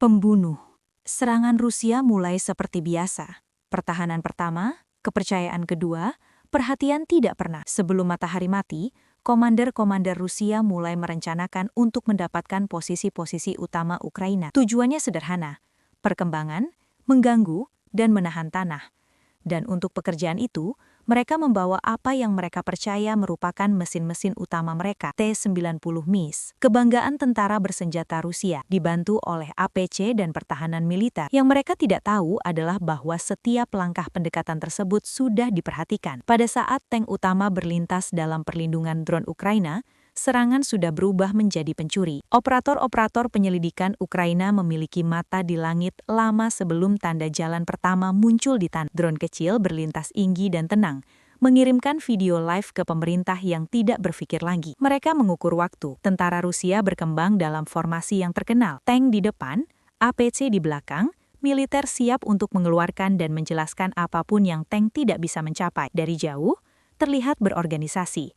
Pembunuh. Serangan Rusia mulai seperti biasa. Pertahanan pertama, kepercayaan kedua, perhatian tidak pernah. Sebelum matahari mati, komander-komander Rusia mulai merencanakan untuk mendapatkan posisi-posisi utama Ukraina. Tujuannya sederhana, perkembangan, mengganggu, dan menahan tanah. Dan untuk pekerjaan itu, mereka membawa apa yang mereka percaya merupakan mesin-mesin utama mereka, T-90 MiS. Kebanggaan tentara bersenjata Rusia, dibantu oleh APC dan pertahanan militer. Yang mereka tidak tahu adalah bahwa setiap langkah pendekatan tersebut sudah diperhatikan. Pada saat tank utama berlintas dalam perlindungan drone Ukraina, serangan sudah berubah menjadi pencuri. Operator-operator penyelidikan Ukraina memiliki mata di langit lama sebelum tanda jalan pertama muncul di tanah. Drone kecil berlintas tinggi dan tenang, mengirimkan video live ke pemerintah yang tidak berpikir lagi. Mereka mengukur waktu. Tentara Rusia berkembang dalam formasi yang terkenal. Tank di depan, APC di belakang, militer siap untuk mengeluarkan dan menjelaskan apapun yang tank tidak bisa mencapai. Dari jauh, terlihat berorganisasi.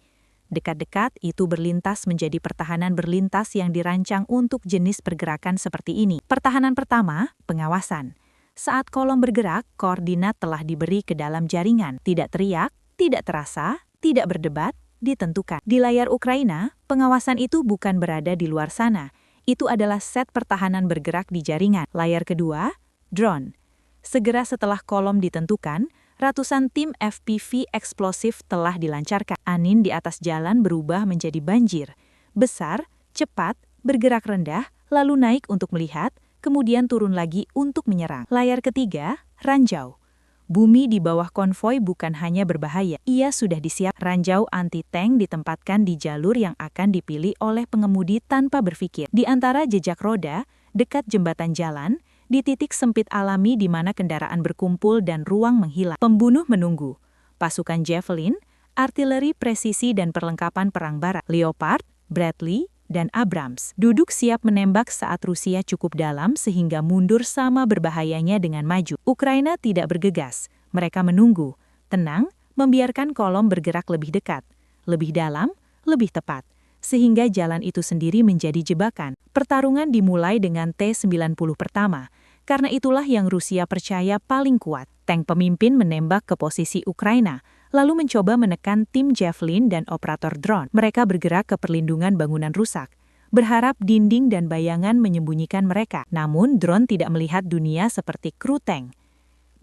Dekat-dekat itu berlintas menjadi pertahanan berlintas yang dirancang untuk jenis pergerakan seperti ini. Pertahanan pertama, pengawasan. Saat kolom bergerak, koordinat telah diberi ke dalam jaringan. Tidak teriak, tidak terasa, tidak berdebat, ditentukan. Di layar Ukraina, pengawasan itu bukan berada di luar sana. Itu adalah set pertahanan bergerak di jaringan. Layar kedua, drone. Segera setelah kolom ditentukan, ratusan tim FPV eksplosif telah dilancarkan. Angin di atas jalan berubah menjadi banjir. Besar, cepat, bergerak rendah, lalu naik untuk melihat, kemudian turun lagi untuk menyerang. Layar ketiga, ranjau. Bumi di bawah konvoi bukan hanya berbahaya, ia sudah disiap. Ranjau anti-tank ditempatkan di jalur yang akan dipilih oleh pengemudi tanpa berpikir. Di antara jejak roda, dekat jembatan jalan, di titik sempit alami di mana kendaraan berkumpul dan ruang menghilang. Pembunuh menunggu. Pasukan Javelin, artileri presisi dan perlengkapan perang barat, Leopard, Bradley, dan Abrams, duduk siap menembak saat Rusia cukup dalam sehingga mundur sama berbahayanya dengan maju. Ukraina tidak bergegas. Mereka menunggu, tenang, membiarkan kolom bergerak lebih dekat, lebih dalam, lebih tepat, sehingga jalan itu sendiri menjadi jebakan. Pertarungan dimulai dengan T-90 pertama, karena itulah yang Rusia percaya paling kuat. Tank pemimpin menembak ke posisi Ukraina, lalu mencoba menekan tim Javelin dan operator drone. Mereka bergerak ke perlindungan bangunan rusak, berharap dinding dan bayangan menyembunyikan mereka. Namun drone tidak melihat dunia seperti kru tank.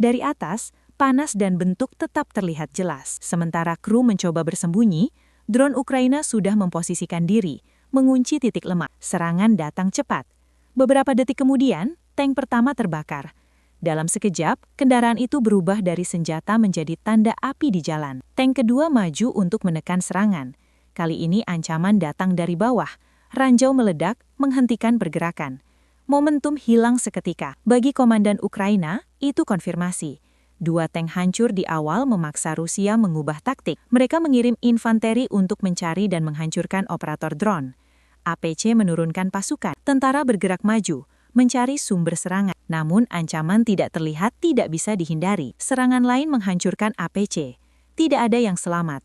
Dari atas, panas dan bentuk tetap terlihat jelas. Sementara kru mencoba bersembunyi, drone Ukraina sudah memposisikan diri, mengunci titik lemah. Serangan datang cepat. Beberapa detik kemudian, tank pertama terbakar. Dalam sekejap, kendaraan itu berubah dari senjata menjadi tanda api di jalan. Tank kedua maju untuk menekan serangan. Kali ini ancaman datang dari bawah. Ranjau meledak, menghentikan pergerakan. Momentum hilang seketika. Bagi komandan Ukraina, itu konfirmasi. Dua tank hancur di awal memaksa Rusia mengubah taktik. Mereka mengirim infanteri untuk mencari dan menghancurkan operator drone. APC menurunkan pasukan. Tentara bergerak maju, mencari sumber serangan. Namun ancaman tidak terlihat, tidak bisa dihindari. Serangan lain menghancurkan APC. Tidak ada yang selamat.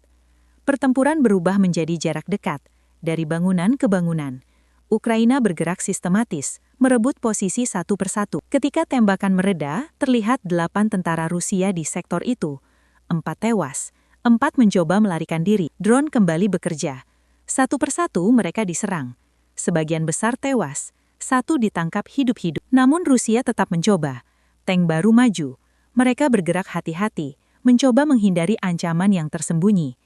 Pertempuran berubah menjadi jarak dekat, dari bangunan ke bangunan. Ukraina bergerak sistematis, merebut posisi satu persatu. Ketika tembakan mereda, terlihat 8 tentara Rusia di sektor itu. 4 tewas, 4 mencoba melarikan diri. Drone kembali bekerja. Satu persatu mereka diserang. Sebagian besar tewas. 1 ditangkap hidup-hidup. Namun Rusia tetap mencoba. Tank baru maju. Mereka bergerak hati-hati, mencoba menghindari ancaman yang tersembunyi.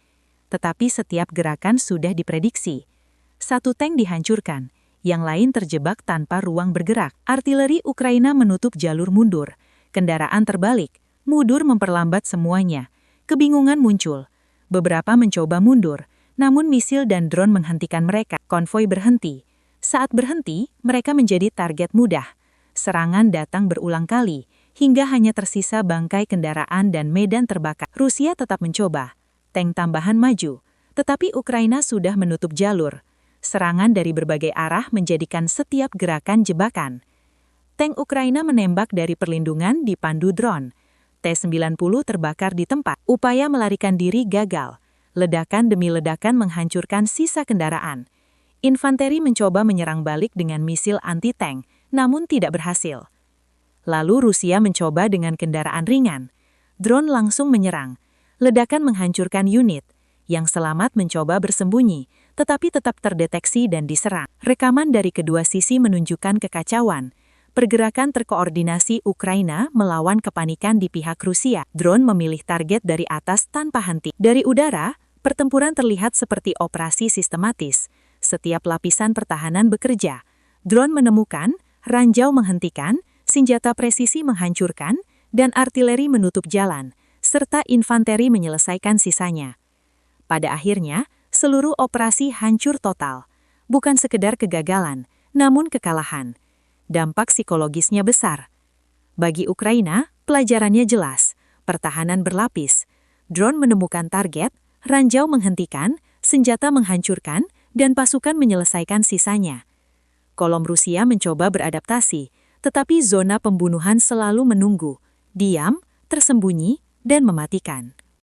Tetapi setiap gerakan sudah diprediksi. 1 tank dihancurkan, yang lain terjebak tanpa ruang bergerak. Artileri Ukraina menutup jalur mundur. Kendaraan terbalik, mundur memperlambat semuanya. Kebingungan muncul. Beberapa mencoba mundur, namun misil dan drone menghentikan mereka. Konvoi berhenti. Saat berhenti, mereka menjadi target mudah. Serangan datang berulang kali, hingga hanya tersisa bangkai kendaraan dan medan terbakar. Rusia tetap mencoba. Tank tambahan maju, tetapi Ukraina sudah menutup jalur. Serangan dari berbagai arah menjadikan setiap gerakan jebakan. Tank Ukraina menembak dari perlindungan dipandu drone. T-90 terbakar di tempat. Upaya melarikan diri gagal. Ledakan demi ledakan menghancurkan sisa kendaraan. Infanteri mencoba menyerang balik dengan misil anti-tank, namun tidak berhasil. Lalu Rusia mencoba dengan kendaraan ringan. Drone langsung menyerang. Ledakan menghancurkan unit. Yang selamat mencoba bersembunyi, tetapi tetap terdeteksi dan diserang. Rekaman dari kedua sisi menunjukkan kekacauan. Pergerakan terkoordinasi Ukraina melawan kepanikan di pihak Rusia. Drone memilih target dari atas tanpa henti. Dari udara, pertempuran terlihat seperti operasi sistematis. Setiap lapisan pertahanan bekerja. Drone menemukan, ranjau menghentikan, senjata presisi menghancurkan, dan artileri menutup jalan, serta infanteri menyelesaikan sisanya. Pada akhirnya, seluruh operasi hancur total. Bukan sekedar kegagalan, namun kekalahan. Dampak psikologisnya besar. Bagi Ukraina, pelajarannya jelas. Pertahanan berlapis. Drone menemukan target, ranjau menghentikan, senjata menghancurkan, dan pasukan menyelesaikan sisanya. Kolom Rusia mencoba beradaptasi, tetapi zona pembunuhan selalu menunggu, diam, tersembunyi, dan mematikan.